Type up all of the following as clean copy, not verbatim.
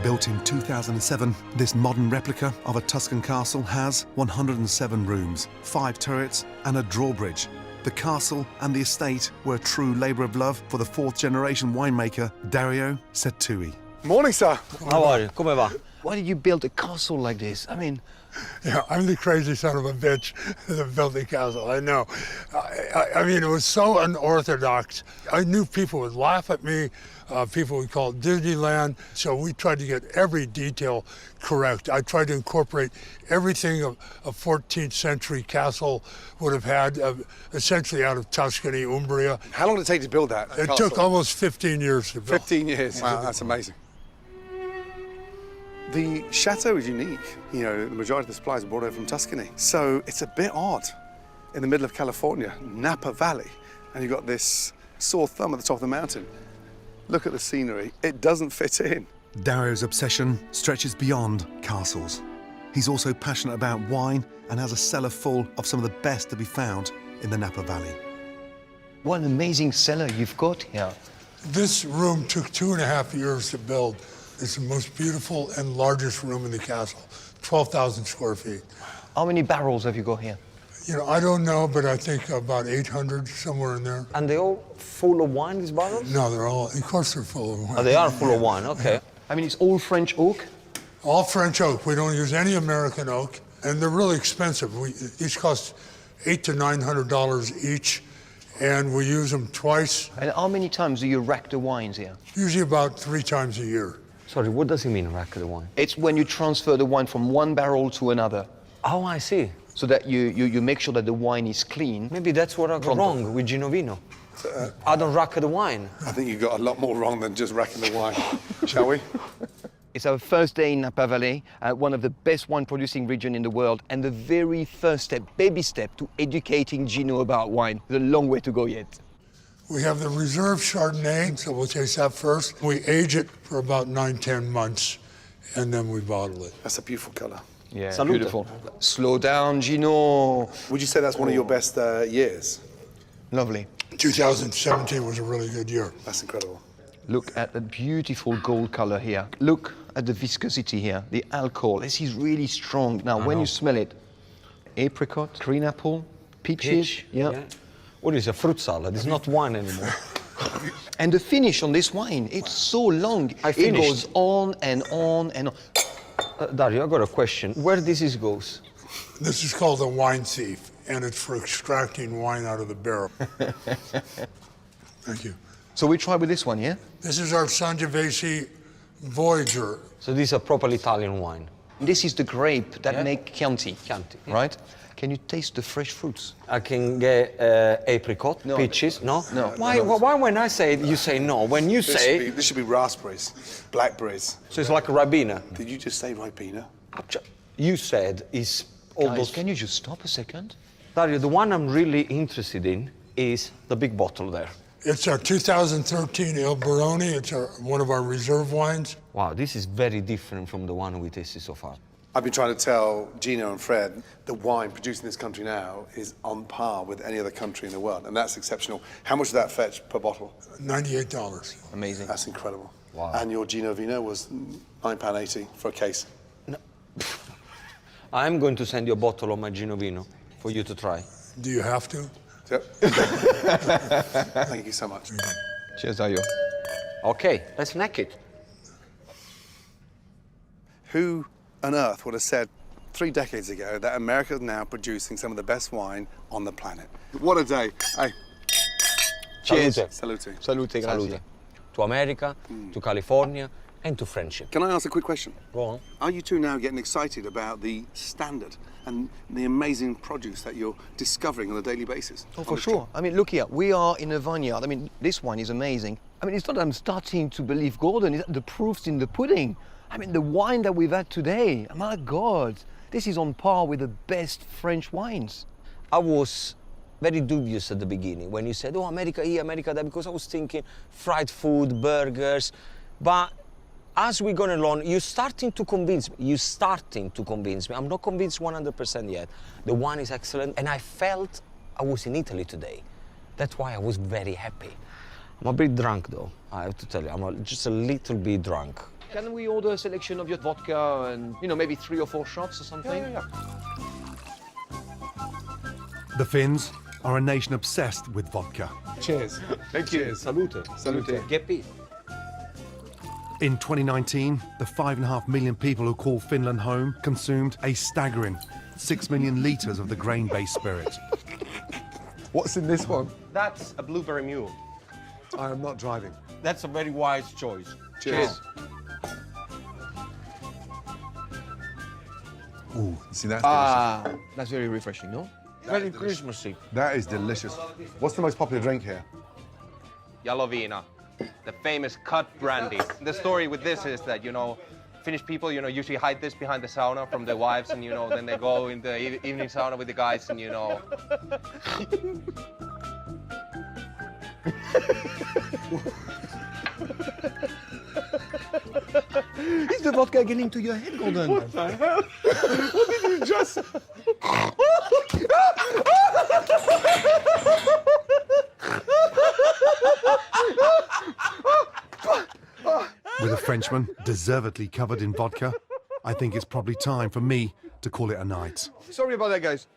Built in 2007, this modern replica of a Tuscan castle has 107 rooms, 5 turrets and a drawbridge. The castle and the estate were a true labour of love for the 4th-generation winemaker Dario Setui. Morning, sir. How are you? Come va? Why did you build a castle like this? I mean... Yeah, I'm the crazy son of a bitch that built the castle, I know. I mean, it was so unorthodox. I knew people would laugh at me, people would call it Disneyland, so we tried to get every detail correct. I tried to incorporate everything a 14th century castle would have had, essentially out of Tuscany, Umbria. How long did it take to build that? It took almost 15 years to build. 15 years, wow, that's amazing. The chateau is unique. You know, the majority of the supplies are brought over from Tuscany. So it's a bit odd in the middle of California, Napa Valley, and you've got this sore thumb at the top of the mountain. Look at the scenery. It doesn't fit in. Dario's obsession stretches beyond castles. He's also passionate about wine and has a cellar full of some of the best to be found in the Napa Valley. What an amazing cellar you've got here. This room took 2.5 years to build. It's the most beautiful and largest room in the castle, 12,000 square feet. How many barrels have you got here? You know, I don't know, but I think about 800, somewhere in there. And they all full of wine, these barrels? No, they're all, of course they're full of wine. Oh, they are full of wine, okay. Yeah. I mean, it's all French oak? All French oak. We don't use any American oak, and they're really expensive. Each cost $800 to $900 each, and we use them twice. And how many times do you rack the wines here? Usually about 3 times a year. Sorry, what does it mean, rack the wine? It's when you transfer the wine from one barrel to another. Oh, I see. So that you make sure that the wine is clean. Maybe that's what I got wrong with Gino Vino. I don't rack the wine. I think you've got a lot more wrong than just racking the wine. Shall we? It's our first day in Napa Valley, one of the best wine-producing regions in the world, and the very first step, baby step, to educating Gino about wine. There's a long way to go yet. We have the reserve Chardonnay, so we'll taste that first. We age it for about 9-10 months, and then we bottle it. That's a beautiful colour. Yeah, Salute. beautiful. Slow down, Gino. Would you say that's one of your best years? Lovely. 2017 was a really good year. That's incredible. Look at the beautiful gold color here. Look at the viscosity here, the alcohol. This is really strong. Now, when you smell it, apricot, green apple, peaches. Peach, Yeah. yeah. What is a fruit salad? It's not wine anymore. And the finish on this wine, it's so long. I It finished. goes on and on and on. Dario, I got a question. Where this goes? This is called a wine thief, and it's for extracting wine out of the barrel. Thank you. So we try with this one, yeah? This is our Sangiovese Voyager. So this is a proper Italian wine. This is the grape that Yeah. make Chianti, Yeah. right? Can you taste the fresh fruits? I can get apricot, No. peaches, no? No. Why when I say it, you say no? When you say, This should be raspberries, blackberries. so it's like Ribena. Did you just say Ribena? You said is all Guys, those... can you just stop a second? Dario, the one I'm really interested in is the big bottle there. It's our 2013 Il Baroni. It's one of our reserve wines. Wow, this is very different from the one we tasted so far. I've been trying to tell Gino and Fred the wine produced in this country now is on par with any other country in the world, and that's exceptional. How much did that fetch per bottle? $98. Amazing. That's incredible. Wow. And your Gino Vino was £9.80 for a case. I'm going to send you a bottle of my Gino Vino for you to try. Do you have to? Yep. Thank you so much. Cheers, Dario. Okay, let's neck it. Who on earth would have said 3 decades ago that America is now producing some of the best wine on the planet? What a day. Hey. Cheers. Salute. Salute, grazie. Salute. To America, to California, and to friendship. Can I ask a quick question? Go on. Are you two now getting excited about the standard and the amazing produce that you're discovering on a daily basis? Oh, for sure. I mean, look here. We are in a vineyard. I mean, this wine is amazing. I mean, it's not that I'm starting to believe Gordon. It's the proof's in the pudding. I mean, the wine that we've had today, my God, this is on par with the best French wines. I was very dubious at the beginning when you said, oh, America here, America there, because I was thinking fried food, burgers. But as we're going along, you're starting to convince me. I'm not convinced 100% yet. The wine is excellent, and I felt I was in Italy today. That's why I was very happy. I'm a bit drunk, though, I have to tell you. I'm just a little bit drunk. Can we order a selection of your vodka and, you know, maybe 3 or 4 shots or something? Yeah. The Finns are a nation obsessed with vodka. Cheers. Thank you. Cheers. Salute. Salute. Gepi. In 2019, the 5.5 million people who call Finland home consumed a staggering 6 million litres of the grain-based spirit. What's in this one? That's a blueberry mule. I am not driving. That's a very wise choice. Cheers. Ooh, see that's delicious. Ah, that's very refreshing, no? Very Christmassy. That is delicious. What's the most popular drink here? Jalovina, the famous cut brandy. The story with this is that, you know, Finnish people, you know, usually hide this behind the sauna from their wives, and, you know, then they go in the evening sauna with the guys, and, you know. Is the vodka getting into your head, Gordon? What the hell? What did you just... With a Frenchman deservedly covered in vodka, I think it's probably time for me to call it a night. Sorry about that, guys.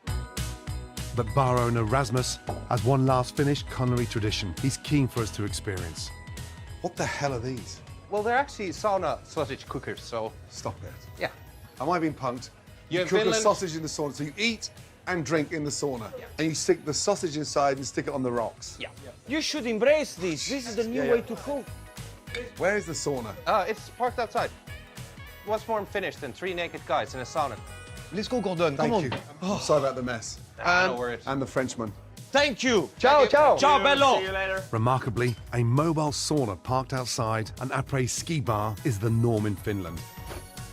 But bar owner Rasmus has one last Finnish culinary tradition he's keen for us to experience. What the hell are these? Well, they're actually sauna sausage cookers, so Stop it. yeah. Am I being punked? You in cook a Finland- sausage in the sauna, so you eat and drink in the sauna. And you stick the sausage inside and stick it on the rocks. Yeah. You should embrace this. This is the new way to cook. Where is the sauna? It's parked outside. What's more unfinished than 3 naked guys in a sauna? Let's go, Gordon. Thank Come on. you. Sorry about the mess. No worries. And the Frenchman. Thank you. Ciao, ciao. Ciao, bello. See you later. Remarkably, a mobile sauna parked outside an après-ski bar is the norm in Finland.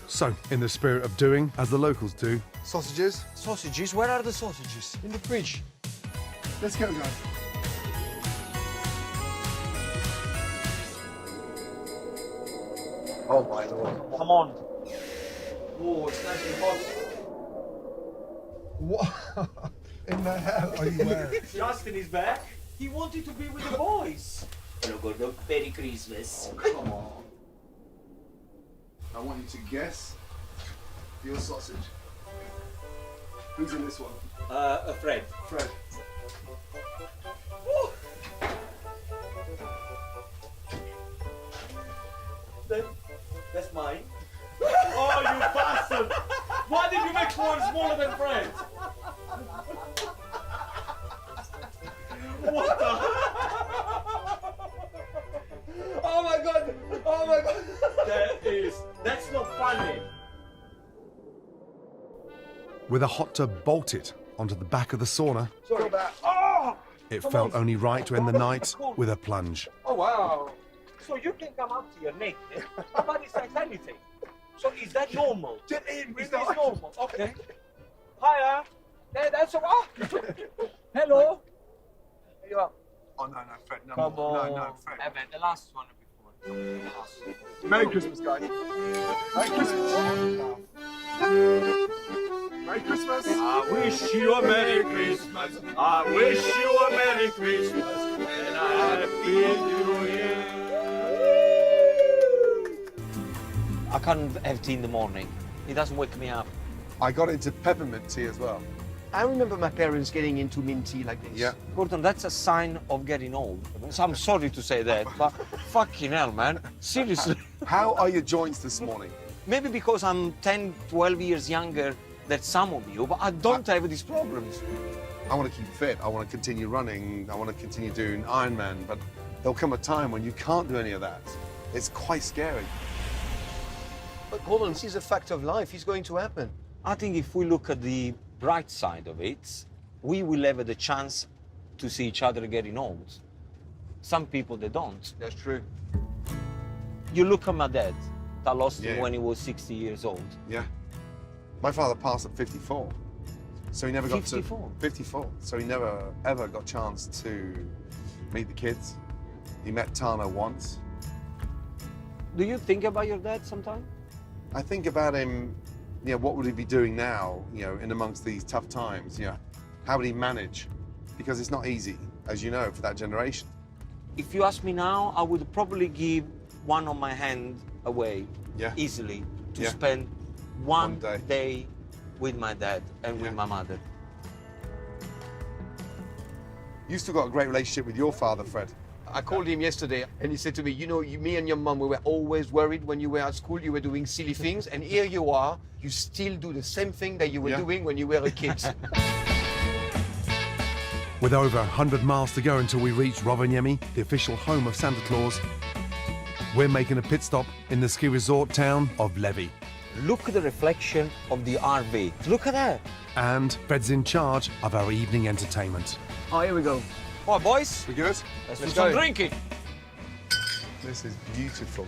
So, in the spirit of doing as the locals do, Sausages? Sausages, where are the sausages? In the fridge. Let's go, guys. Oh my lord. Come on. Oh, it's nice and hot. What in the hell are you wearing? Justin is back. He wanted to be with the boys. Hello, Gordon. Merry Christmas. Come on. I want you to guess your sausage. Who's in this one? Fred. Fred. That's mine. Oh, you bastard! Why did you make one smaller than Fred? What the? Oh my god! Oh my god! That's not funny. with a hot tub bolted onto the back of the sauna, Sorry about. Oh! it felt only right to end the night with a plunge. Oh wow! So you can come up to your naked, nobody says anything. So is that normal? Is this normal? Okay. Hiya. Yeah, that's a hello. Here you are. Oh, no, Fred, no, Come on. no, Fred. The last one before. Merry Christmas, guys. Merry Christmas. Merry Christmas. I wish you a Merry Christmas. I wish you a Merry Christmas and a Happy New Year. I can't have tea in the morning. It doesn't wake me up. I got into peppermint tea as well. I remember my parents getting into mint tea like this. Yeah. Gordon, that's a sign of getting old. So I'm sorry to say that, but fucking hell, man. Seriously. How are your joints this morning? Maybe because I'm 10, 12 years younger than some of you, but I don't have these problems. I want to keep fit. I want to continue running. I want to continue doing Ironman, but there'll come a time when you can't do any of that. It's quite scary. But Gordon, this is a fact of life. It's going to happen. I think if we look at the bright side of it, we will have the chance to see each other getting old. Some people, they don't. That's true. You look at my dad. I lost him Yeah. when he was 60 years old. Yeah. My father passed at 54. So he never got 54? to 54. So he never ever got a chance to meet the kids. He met Tana once. Do you think about your dad sometime? I think about him, you know, what would he be doing now, you know, in amongst these tough times, you know? How would he manage? Because it's not easy, as you know, for that generation. If you ask me now, I would probably give one of my hand away Yeah. easily to Yeah. spend one One day. day with my dad and with my mother. You've still got a great relationship with your father, Fred. I called him yesterday and he said to me, you know, me and your mum, we were always worried when you were at school, you were doing silly things, and here you are, you still do the same thing that you were doing when you were a kid. With over 100 miles to go until we reach Rovaniemi, the official home of Santa Claus, we're making a pit stop in the ski resort town of Levi. Look at the reflection of the RV. Look at that. And Fred's in charge of our evening entertainment. Oh, here we go. All right, boys, We good? let's do some drinking. This is beautiful.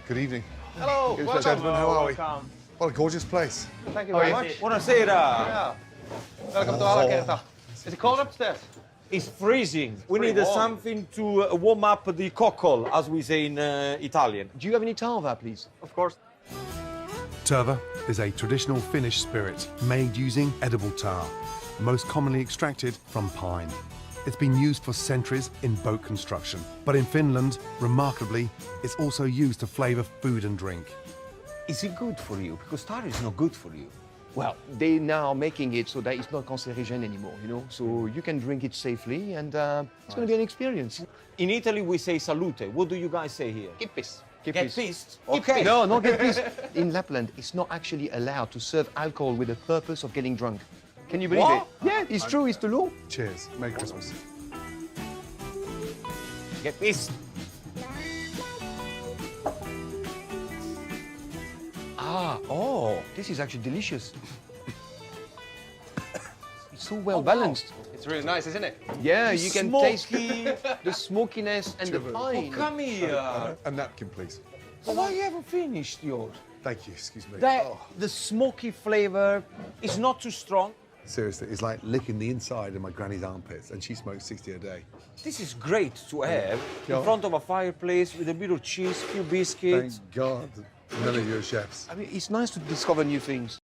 Good evening. Hello, welcome. Gentlemen, how are we? Welcome. What a gorgeous place. Thank you very much. Buonasera. Yeah. Welcome to Alla Kerta. Is it cold upstairs? It's freezing. We pretty need warm. something to warm up the cockle, as we say in Italian. Do you have any tava, please? Of course. Turva is a traditional Finnish spirit made using edible tar, most commonly extracted from pine. It's been used for centuries in boat construction, but in Finland, remarkably, it's also used to flavour food and drink. Is it good for you? Because tar is not good for you. Well, they now making it so that it's not cancerogene anymore, you know, so you can drink it safely and it's going to be an experience. In Italy, we say salute. What do you guys say here? Kippis. Get Kippis. pissed? Okay. No, not get pissed. In Lapland, it's not actually allowed to serve alcohol with the purpose of getting drunk. Can you believe What? it? Yeah, it's true, it's the law. Cheers. Merry Christmas. Get pissed. Oh, this is actually delicious. It's so well balanced. It's really nice, isn't it? Yeah, you can taste Smoky. the smokiness and the pine. Come here. A napkin, please. Why you haven't finished yours? Thank you. Excuse me. That, Oh, the smoky flavor is not too strong. seriously, it's like licking the inside of my granny's armpits, and she smokes 60 a day. This is great to have Yeah. in front of a fireplace with a bit of cheese, few biscuits. Thank God none of you are chefs. I mean, it's nice to discover new things.